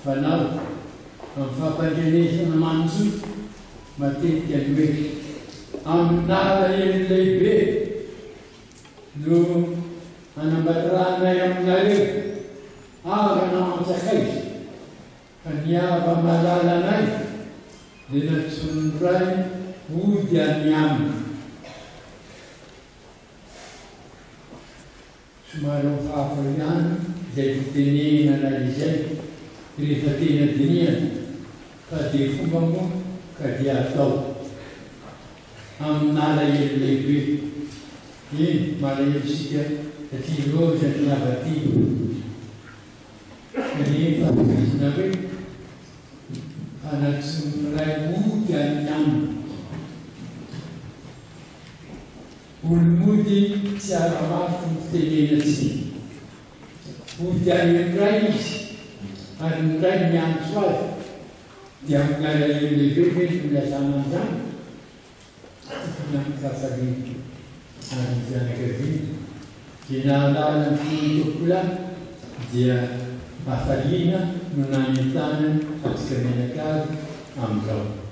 fanao amin'ny fampandenesana manjo matetika ny hoe amin'ala eny lehibe no anambaranay aminareo avana mantsakaiza fa niava malalanay dia natsonray ody any aminy somary hafa ihany izay fitenenana izay rehefa tena diniana ka dia fomba moa ka dia atao amin'ala eny lehibe iny malahelo isika satria loza ny lavaty kanefa izina hoe fanatsonray ody any aminy olomody tsy ara-mafy ny fitenena tsy ody any ray izy ary ny ray miantso azy dia amin'ala eny lehibe mety milasana an'izany tokony amikafaliny ary fianakaviana dia nahalala ny finotokolany dia hafaliana no nanentanany atsika menakavy amin'izao